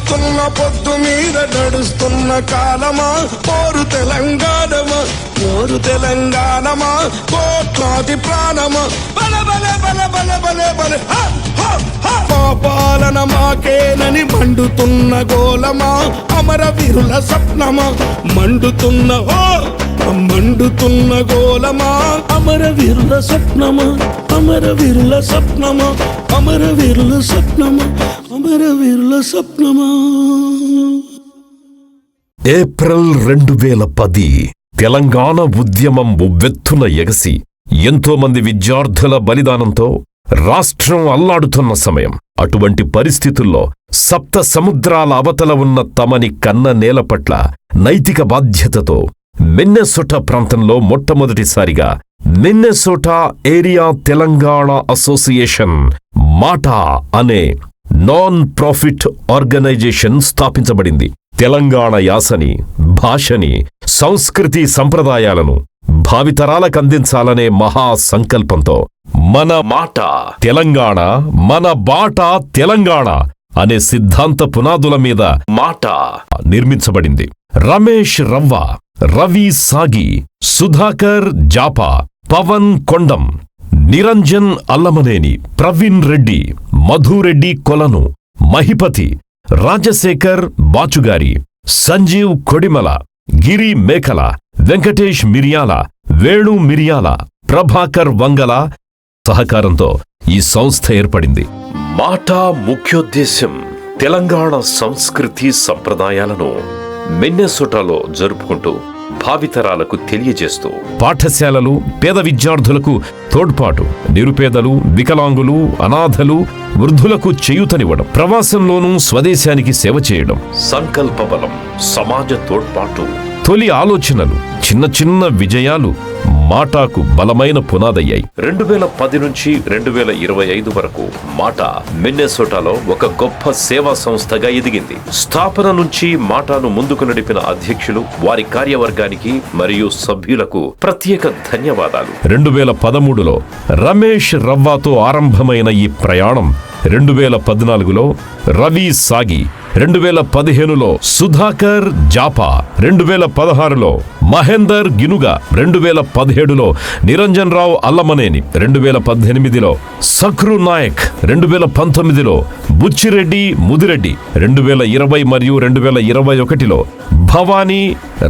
పొడుస్తున్న పొద్దు మీద నడుస్తున్న కాలమా పోరు తెలంగాణమా పోరు తెలంగాణమా కోట్లాది ప్రాణమా బల బల బల బల బల బల మా పాలన మాకేనని మండుతున్న గోలమా అమరవీరుల స్వప్నమా మండుతున్న మండుతున్న గోలమా అమరవీరుల స్వప్నమా అమరవీరుల స్వప్నమా అమరవీరుల స్వప్నమా అమరవీరుల స్వప్నమా. ఏప్రిల్ 2010 తెలంగాణ ఉద్యమం ఉవ్వెత్తున ఎగసి ఎంతో మంది విద్యార్థుల బలిదానంతో రాష్ట్రం అల్లాడుతున్న సమయం. అటువంటి పరిస్థితుల్లో సప్త సముద్రాల అవతల ఉన్న తమని కన్న నేల పట్ల నైతిక బాధ్యతతో మిన్నెసోటా ప్రాంతంలో మొట్టమొదటిసారిగా మిన్నెసోటా ఏరియా తెలంగాణ అసోసియేషన్ మాటా అనే నాన్ ప్రాఫిట్ ఆర్గనైజేషన్ స్థాపించబడింది. తెలంగాణ యాసని, భాషని, సంస్కృతి సంప్రదాయాలను భావితరాలకందించాలనే మహా సంకల్పంతో మన మాట తెలంగాణ, మన బాట తెలంగాణ అనే సిద్ధాంత పునాదుల మీద మాట నిర్మించబడింది. రమేష్ రవ్వ, రవి సాగి, సుధాకర్ జాపా, పవన్ కొండం, నిరంజన్ అల్లమనేని, ప్రవీణ్ రెడ్డి, మధురెడ్డి కొలను, మహిపతి, రాజశేఖర్ బాచుగారి, సంజీవ్ కొడిమల, గిరి మేకల, వెంకటేష్ మిరియాల, వేణు మిరియాల, ప్రభాకర్ వంగల సహకారంతో ఈ సంస్థ ఏర్పడింది. మాటా ముఖ్యోద్దేశం తెలంగాణ సంస్కృతి సంప్రదాయాలను మిన్నెసోటాలో జరుపుకుంటూ భావితరాలకు తెలియజేస్తూ పాఠశాలలు, పేద విద్యార్థులకు తోడ్పాటు, నిరుపేదలు, వికలాంగులు, అనాథలు, వృద్ధులకు చేయూతనివ్వడం, ప్రవాసంలోనూ స్వదేశానికి సేవ చేయడం, సంకల్ప బలం, సమాజ తోడ్పాటు, తొలి ఆలోచనలు, చిన్న చిన్న విజయాలు మాటాకు బలమైన పునాదయ్యాయి. 2010 నుంచి 2025 వరకు మాటా మిన్నెసోటాలో ఒక గొప్ప సేవా సంస్థగా ఎదిగింది. స్థాపన నుంచి మాటాను ముందుకు నడిపిన అధ్యక్షులు, వారి కార్యవర్గానికి మరియు సభ్యులకు ప్రత్యేక ధన్యవాదాలు. 2013లో రమేష్ రవ్వాతో ఆరంభమైన ఈ ప్రయాణం 2014లో రవి సాగి, 2015లో సుధాకర్ జాపా, 2016లో మహేందర్ గినుగా, 2017లో నిరంజన్ రావు అల్లమనేని, 2018లో సఖ్రు నాయక్, 2019లో బుచ్చిరెడ్డి ముదిరెడ్డి, 2020 మరియు 2021లో భవానీ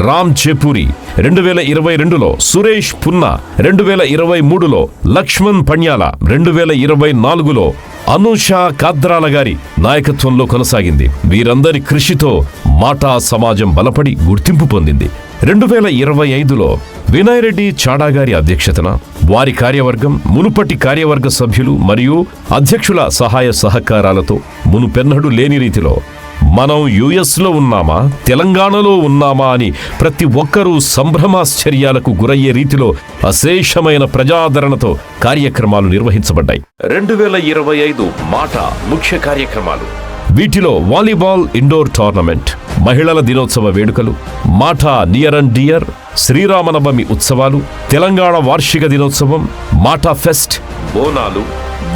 రామ్ చేపూరి, 2022లో సురేష్ పున్నా, 2023లో లక్ష్మణ్ పణ్యాల, 2024లో అనూషా కాద్రాల గారి నాయకత్వంలో కొనసాగింది. వీరందరి కృషితో మాటా సమాజం బలపడి గుర్తింపు పొందింది. 2025లో వినయరెడ్డి చాడాగారి అధ్యక్షతన వారి కార్యవర్గం, మునుపటి కార్యవర్గ సభ్యులు మరియు అధ్యక్షుల సహాయ సహకారాలతో మునుపెన్నడూ లేని రీతిలో మనం యుఎస్లో ఉన్నామా, తెలంగాణలో ఉన్నామా అని ప్రతి ఒక్కరూ సంభ్రమాశ్చర్యాలకు గురయ్యే రీతిలో అశేషమైన ప్రజాదరణతో కార్యక్రమాలు నిర్వహించబడ్డాయి. 2025 మాటా ముఖ్య కార్యక్రమాలు. వీటిలో వాలీబాల్ ఇండోర్ టోర్నమెంట్, మహిళల దినోత్సవ వేడుకలు, మాటా నియర్ అండ్ డియర్, శ్రీరామనవమి ఉత్సవాలు, తెలంగాణ వార్షిక దినోత్సవం, మాటా ఫెస్ట్, బోనాలు,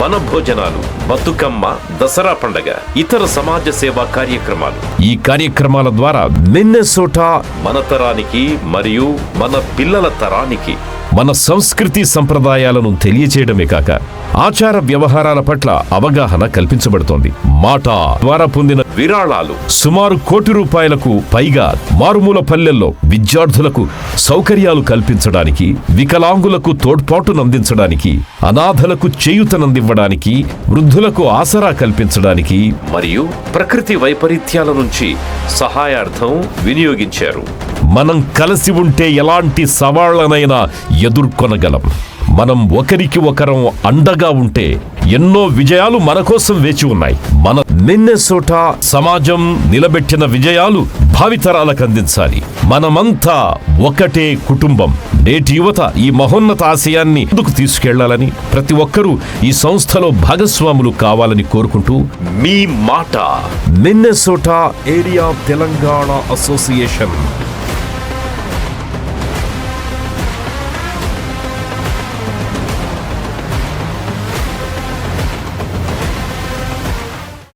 వనభోజనాలు, బతుకమ్మ, దసరా పండగ, ఇతర సమాజ సేవా కార్యక్రమాలు. ఈ కార్యక్రమాల ద్వారా మిన్నెసోటా మన తరానికి మరియు మన పిల్లల తరానికి మన సంస్కృతి సంప్రదాయాలను తెలియచేయడమే కాక ఆచార వ్యవహారాల పట్ల అవగాహన కల్పించబడుతోంది. మాటా ద్వారా పొందిన విరాళాలు సుమారు ₹1 కోటి పైగా మారుమూల పల్లెల్లో విద్యార్థులకు సౌకర్యాలు కల్పించడానికి, వికలాంగులకు తోడ్పాటునందించడానికి, అనాథలకు చేయూతనందివ్వడానికి, వృద్ధులకు ఆసరా కల్పించడానికి మరియు ప్రకృతి వైపరీత్యాల నుంచి సహాయార్థం వినియోగించారు. మనం కలిసి ఉంటే ఎలాంటి సవాళ్లనైనా ఎదుర్కొనగలం. మనం ఒకరికి ఒకరం అండగా ఉంటే ఎన్నో విజయాలు మన కోసం వేచి ఉన్నాయి. మన మిన్నెసోటా సమాజం నిలబెట్టిన విజయాలు భావితరాలకు అందించాలి. మనమంతా ఒకటే కుటుంబం. నేటి యువత ఈ మహోన్నత ఆశయాన్ని ముందుకు తీసుకెళ్లాలని, ప్రతి ఒక్కరూ ఈ సంస్థలో భాగస్వాములు కావాలని కోరుకుంటూ మీ మాట మిన్నెసోటా ఏరియా తెలంగాణ అసోసియేషన్.